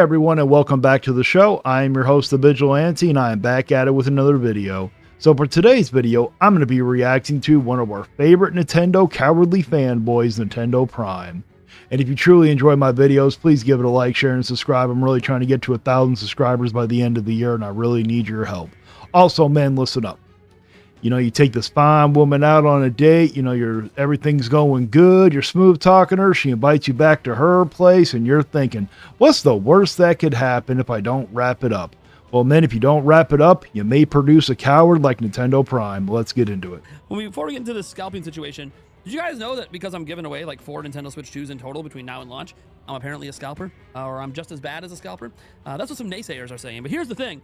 everyone, and welcome back to the show. I am your host, The Vigilante, and I am back at it with another video. So for today's video, I'm going to be reacting to one of our favorite Nintendo cowardly fanboys, Nintendo Prime. And if you truly enjoy my videos, please give it a like, share, and subscribe. I'm really trying to get to 1,000 subscribers by the end of the year, and I really need your help. Also, men, listen up. You know, you take this fine woman out on a date, you know, everything's going good, you're smooth talking her, she invites you back to her place, and you're thinking, what's the worst that could happen if I don't wrap it up? Well, men, if you don't wrap it up, you may produce a coward like Nintendo Prime. Let's get into it. Before we get into this scalping situation, did you guys know that because I'm giving away like 4 Nintendo Switch 2s in total between now and launch, I'm apparently a scalper, or I'm just as bad as a scalper? That's what some naysayers are saying. But here's the thing.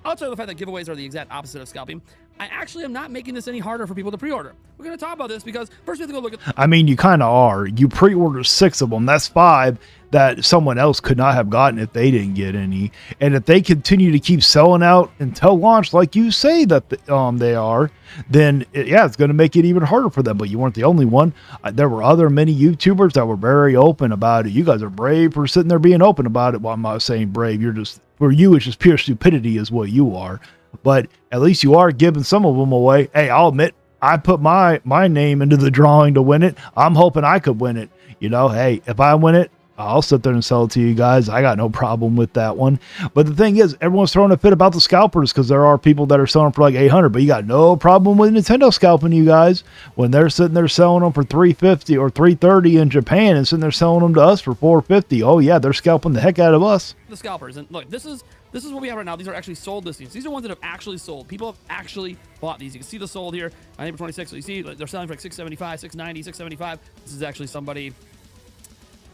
Outside of the fact that giveaways are the exact opposite of scalping, I actually am not making this any harder for people to pre-order. We're going to talk about this because first we have to go look at... I mean, you kind of are. You pre-order 6 of them. That's 5 that someone else could not have gotten if they didn't get any. And if they continue to keep selling out until launch, like you say that they are, then it's going to make it even harder for them. But you weren't the only one. There were other many YouTubers that were very open about it. You guys are brave for sitting there being open about it. Well, I'm not saying brave. You're just... For you, it's just pure stupidity is what you are. But at least you are giving some of them away. Hey, I'll admit, I put my name into the drawing to win it. I'm hoping I could win it. You know, hey, if I win it, I'll sit there and sell it to you guys. I got no problem with that one. But the thing is, everyone's throwing a fit about the scalpers because there are people that are selling for like 800, but you got no problem with Nintendo scalping you guys when they're sitting there selling them for 350 or 330 in Japan and sitting there selling them to us for 450. Oh yeah, they're scalping the heck out of us. The scalpers, and look, this is what we have right now. These are actually sold listings. These are ones that have actually sold. People have actually bought these. You can see the sold here on April 26th. So you see they're selling for like 675, 690, 675. This is actually somebody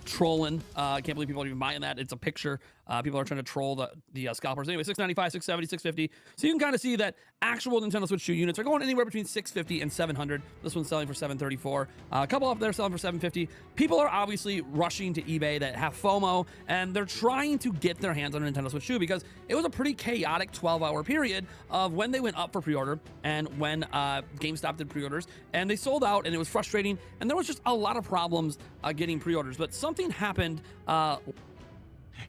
trolling. I can't believe people are even buying that. It's a picture. People are trying to troll the scalpers. Anyway, 695, 670, 650. So you can kind of see that actual Nintendo Switch 2 units are going anywhere between 650 and 700. This one's selling for 734. A couple up there selling for 750. People are obviously rushing to eBay that have FOMO, and they're trying to get their hands on a Nintendo Switch 2 because it was a pretty chaotic 12-hour period of when they went up for pre-order and when GameStop did pre-orders, and they sold out, and it was frustrating, and there was just a lot of problems getting pre-orders. But something happened.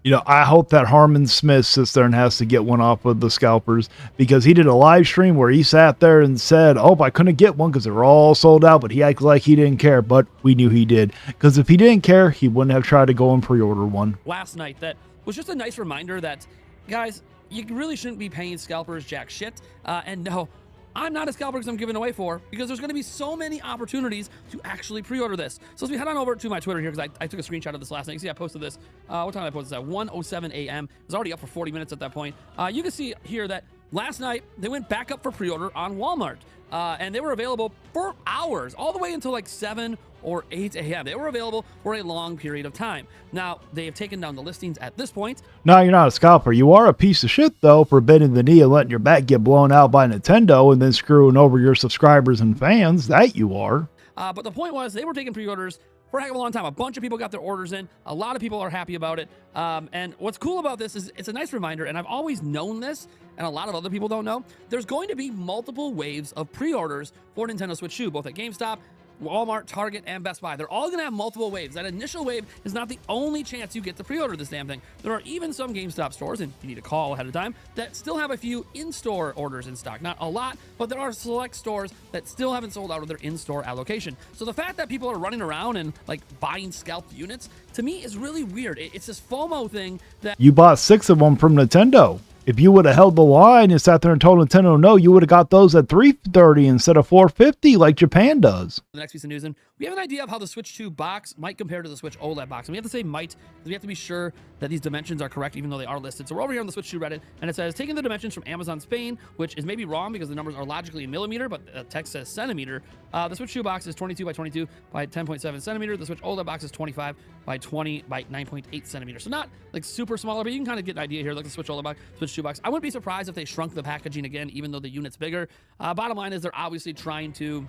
You know, I hope that Harmon Smith sits there and has to get one off of the scalpers because he did a live stream where he sat there and said, oh, I couldn't get one because they were all sold out, but he acted like he didn't care, but we knew he did. Because if he didn't care, he wouldn't have tried to go and pre-order one. Last night, that was just a nice reminder that, guys, you really shouldn't be paying scalpers jack shit. And no, I'm not a scalper because I'm giving away 4 because there's going to be so many opportunities to actually pre-order this. So as we head on over to my Twitter here, because I took a screenshot of this last night. You see I posted this. What time did I post this at? 1:07 a.m. It was already up for 40 minutes at that point. You can see here that last night they went back up for pre-order on Walmart. And they were available for hours, all the way until like 7 or 8 a.m. They were available for a long period of time. Now, they have taken down the listings at this point. No, you're not a scalper. You are a piece of shit, though, for bending the knee and letting your back get blown out by Nintendo and then screwing over your subscribers and fans. That you are. But the point was, they were taking pre-orders for a heck of a long time. A bunch of people got their orders in. A lot of people are happy about it. And what's cool about this is it's a nice reminder, and I've always known this, and a lot of other people don't know. There's going to be multiple waves of pre-orders for Nintendo Switch 2, both at GameStop, Walmart, Target, and Best Buy. They're all going to have multiple waves. That initial wave is not the only chance you get to pre-order this damn thing. There are even some GameStop stores, and you need to call ahead of time, that still have a few in-store orders in stock. Not a lot, but there are select stores that still haven't sold out of their in-store allocation. So the fact that people are running around and like buying scalped units, to me, is really weird. It's this FOMO thing that... You bought 6 of them from Nintendo. If you would have held the line and sat there and told Nintendo no, you would have got those at $330 instead of $450 like Japan does. The next piece of news, and we have an idea of how the Switch 2 box might compare to the Switch OLED box. And we have to say might, because we have to be sure that these dimensions are correct, even though they are listed. So we're over here on the Switch 2 Reddit, and it says, taking the dimensions from Amazon Spain, which is maybe wrong because the numbers are logically in millimeter, but the text says centimeter. The Switch 2 box is 22 by 22 by 10.7 centimeter. The Switch OLED box is 25 by 20 by 9.8 centimeters. So not like super smaller, but you can kind of get an idea here. Like the Switch OLED box, Switch 2 box. I wouldn't be surprised if they shrunk the packaging again, even though the unit's bigger. Bottom line is they're obviously trying to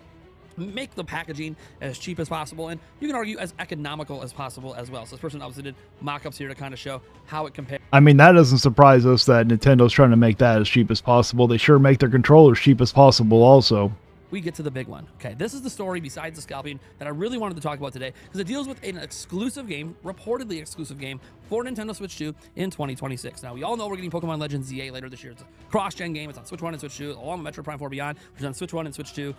make the packaging as cheap as possible, and you can argue as economical as possible as well. So this person obviously did mock-ups here to kind of show how it compares. I mean, that doesn't surprise us that Nintendo's trying to make that as cheap as possible. They sure make their controllers cheap as possible also. we get to the big one. Okay, this is the story besides the scalping that I really wanted to talk about today because it deals with an exclusive game, reportedly exclusive game for Nintendo Switch 2 in 2026. Now, we all know we're getting Pokemon Legends ZA later this year. It's a cross-gen game. It's on Switch 1 and Switch 2, along with Metroid Prime 4 Beyond, which is on Switch 1 and Switch 2.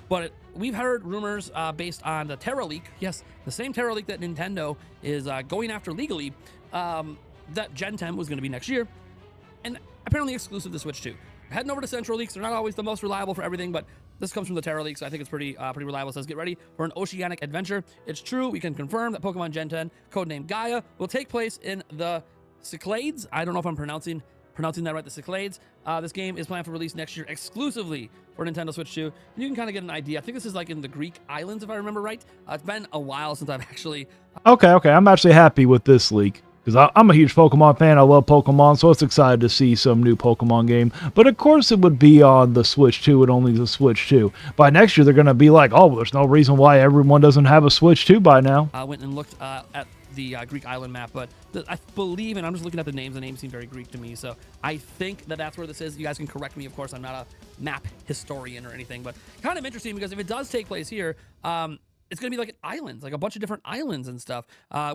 But we've heard rumors based on the Terra leak, yes, the same Terra leak that Nintendo is going after legally, that Gen 10 was going to be next year, and apparently exclusive to Switch 2. Heading over to Central Leaks. They're not always the most reliable for everything, but this comes from the Terra Leaks, so I think it's pretty reliable. It says, get ready for an oceanic adventure. It's true. We can confirm that Pokemon Gen 10, codename Gaia, will take place in the Cyclades. I don't know if I'm pronouncing that right, the Cyclades. This game is planned for release next year exclusively for Nintendo Switch 2. And you can kind of get an idea. I think this is like in the Greek islands, if I remember right. It's been a while since I've actually... Okay. I'm actually happy with this leak. Because I'm a huge Pokemon fan. I love Pokemon, so it's excited to see some new Pokemon game. But of course it would be on the Switch 2 and only the Switch 2. By next year, they're going to be like, oh, well, there's no reason why everyone doesn't have a Switch 2 by now. I went and looked at the Greek island map, but I believe, and I'm just looking at the names seem very Greek to me, so I think that that's where this is. You guys can correct me, of course. I'm not a map historian or anything, but kind of interesting because if it does take place here, it's going to be like islands, like a bunch of different islands and stuff,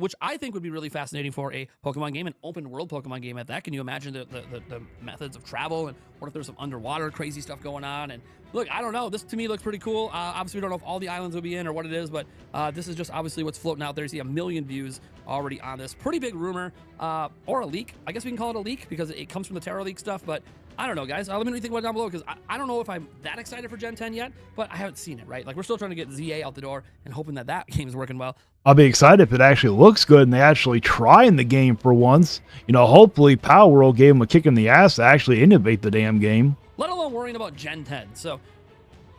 which I think would be really fascinating for a Pokemon game, an open world Pokemon game at that. Can you imagine the methods of travel, and what if there's some underwater crazy stuff going on? And look, I don't know. This to me looks pretty cool. Obviously, we don't know if all the islands will be in or what it is, but this is just obviously what's floating out there. You see 1 million views already on this. Pretty big rumor, or a leak. I guess we can call it a leak because it comes from the Terra leak stuff, but I don't know, guys. Let me know what you think about it down below, because I don't know if I'm that excited for Gen 10 yet, but I haven't seen it, right? Like, we're still trying to get ZA out the door and hoping that that game is working well. I'll be excited if it actually looks good and they actually try in the game for once. You know, hopefully Power World gave them a kick in the ass to actually innovate the damn game. Let alone worrying about Gen 10. So,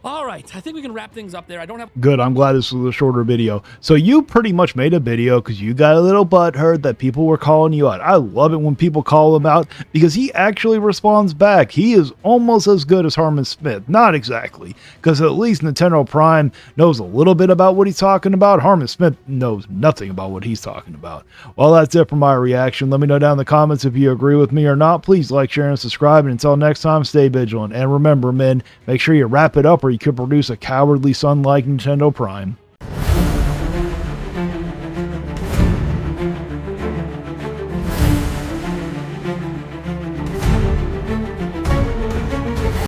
all right, I think we can wrap things up there. I don't have... Good, I'm glad this was a shorter video. So you pretty much made a video because you got a little butthurt that people were calling you out. I love it when people call him out because he actually responds back. He is almost as good as Harmon Smith. Not exactly, because at least Nintendo Prime knows a little bit about what he's talking about. Harmon Smith knows nothing about what he's talking about. Well, that's it for my reaction. Let me know down in the comments if you agree with me or not. Please like, share, and subscribe. And until next time, stay vigilant. And remember, men, make sure you wrap it up or you could produce a cowardly son like Nintendo Prime.